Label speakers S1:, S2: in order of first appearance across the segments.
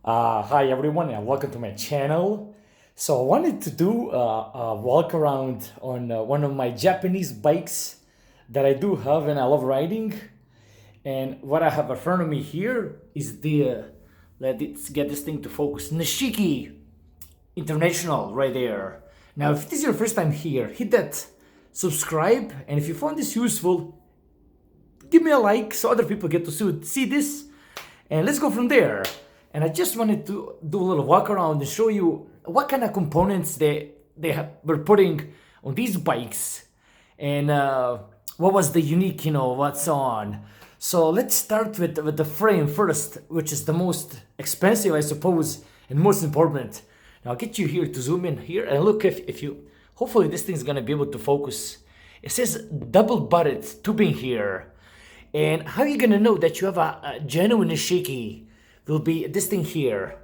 S1: Hi everyone and welcome to my channel. So I wanted to do a walk around on one of my Japanese bikes that I do have and I love riding. And what I have in front of me here is let's get this thing to focus, Nishiki International right there. Now if this is your first time here, hit that subscribe, and if you found this useful, give me a like so other people get to see this, and let's go from there. And I just wanted to do a little walk around and show you what kind of components were putting on these bikes, and what was the unique, what's on. So let's start with the frame first, which is the most expensive, I suppose, and most important. Now I'll get you here to zoom in here and look if you, hopefully this thing's gonna be able to focus. It says double butted tubing here. And how are you gonna know that you have a genuine Nishiki? Will be this thing here.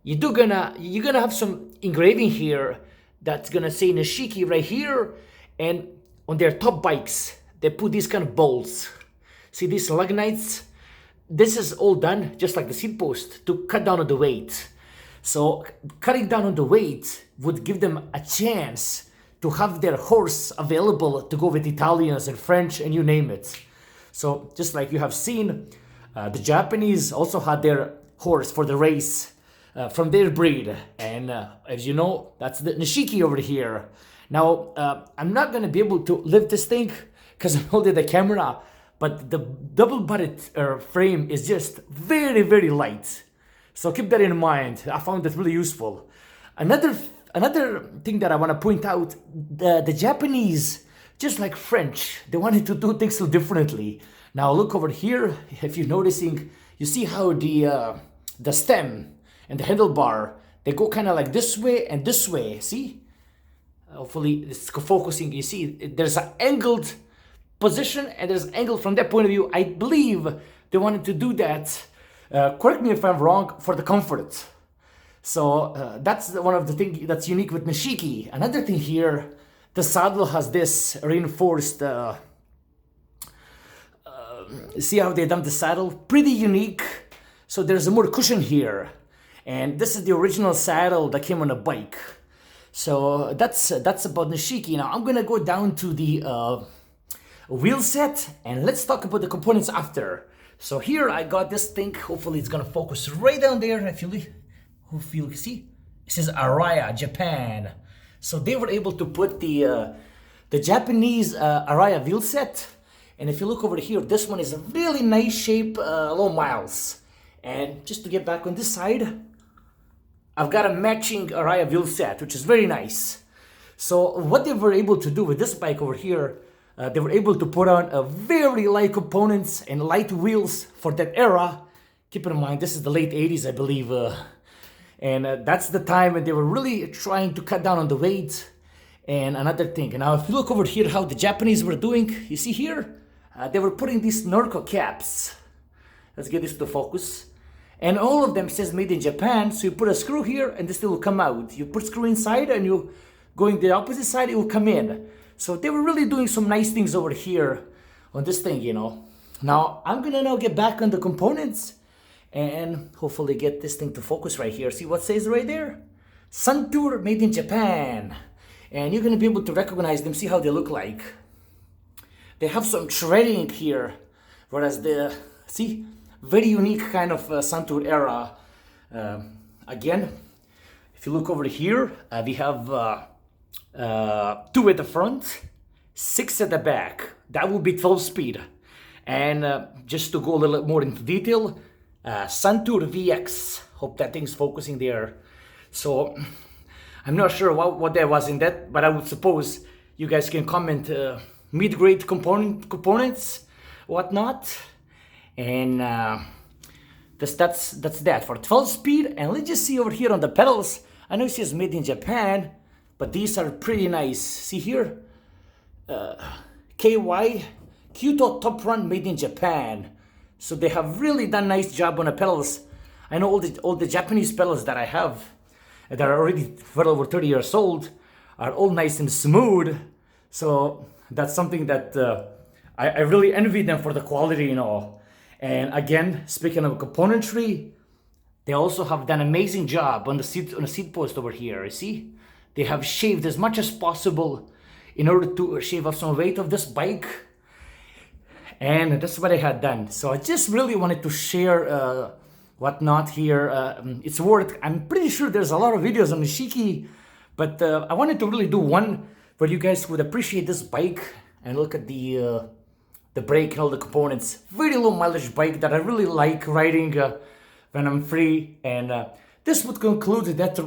S1: You're gonna have some engraving here that's gonna say Nishiki right here, and on their top bikes they put these kind of bolts. See these lugnites? This is all done just like the seat post to cut down on the weight. So cutting down on the weight would give them a chance to have their horse available to go with Italians and French and you name it. So just like you have seen, the Japanese also had their horse for the race from their breed. And as you know, that's the Nishiki over here. Now, I'm not going to be able to lift this thing because I'm holding the camera, but the double-butted frame is just very, very light. So keep that in mind. I found that really useful. Another thing that I want to point out, the Japanese, just like French, they wanted to do things so differently. Now look over here, if you're noticing, you see how the stem and the handlebar, they go kind of like this way and this way, see? Hopefully it's focusing, you see, there's an angled position and there's an angle from that point of view. I believe they wanted to do that, correct me if I'm wrong, for the comfort. So that's one of the things that's unique with Nishiki. Another thing here, the saddle has this reinforced, see how they done the saddle? Pretty unique. So there's a more cushion here. And this is the original saddle that came on a bike. So that's about Nishiki. Now I'm gonna go down to the wheel set and let's talk about the components after. So here I got this thing, hopefully it's gonna focus right down there. If you see, it says ARAYA, Japan. So they were able to put the Japanese ARAYA wheel set. And if you look over here, this one is a really nice shape, low miles. And just to get back on this side, I've got a matching ARAYA wheel set, which is very nice. So what they were able to do with this bike over here, they were able to put on a very light components and light wheels for that era. Keep in mind, this is the late 80s, I believe. And that's the time when they were really trying to cut down on the weight. And another thing, now if you look over here how the Japanese were doing, you see here, they were putting these Snorkel Caps. Let's get this to focus. And all of them says made in Japan, so you put a screw here and this thing will come out. You put screw inside and you going the opposite side, it will come in. So they were really doing some nice things over here on this thing, Now I'm gonna now get back on the components and hopefully get this thing to focus right here. See what it says right there? Suntour made in Japan. And you're gonna be able to recognize them, see how they look like. They have some treading here, whereas see, very unique kind of Suntour era. Again, if you look over here, we have 2 at the front, 6 at the back. That would be 12 speed. And just to go a little more into detail, Suntour VX. Hope that thing's focusing there. So I'm not sure what there was in that, but I would suppose you guys can comment mid-grade components, whatnot. And that's that for 12 speed. And let's just see over here on the pedals. I know it says made in Japan, but these are pretty nice. See here, KY Kyoto Top Run made in Japan. So they have really done a nice job on the pedals. I know all the Japanese pedals that I have that are already well over 30 years old are all nice and smooth. So that's something that I really envy them for the quality, And again, speaking of componentry, They also have done an amazing job on the seat post over here. You see, they have shaved as much as possible in order to shave off some weight of this bike, and that's what I had done. So I just really wanted to share whatnot here. It's worth. I'm pretty sure there's a lot of videos on Nishiki, but I wanted to really do one where you guys would appreciate this bike and look at the brake and all the components. Very low mileage bike that I really like riding when I'm free. And this would conclude that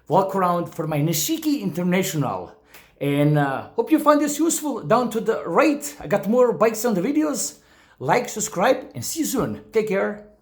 S1: walk around for my Nishiki International. And hope you find this useful. Down to the right, I got more bikes on the videos. Like, subscribe, and see you soon. Take care.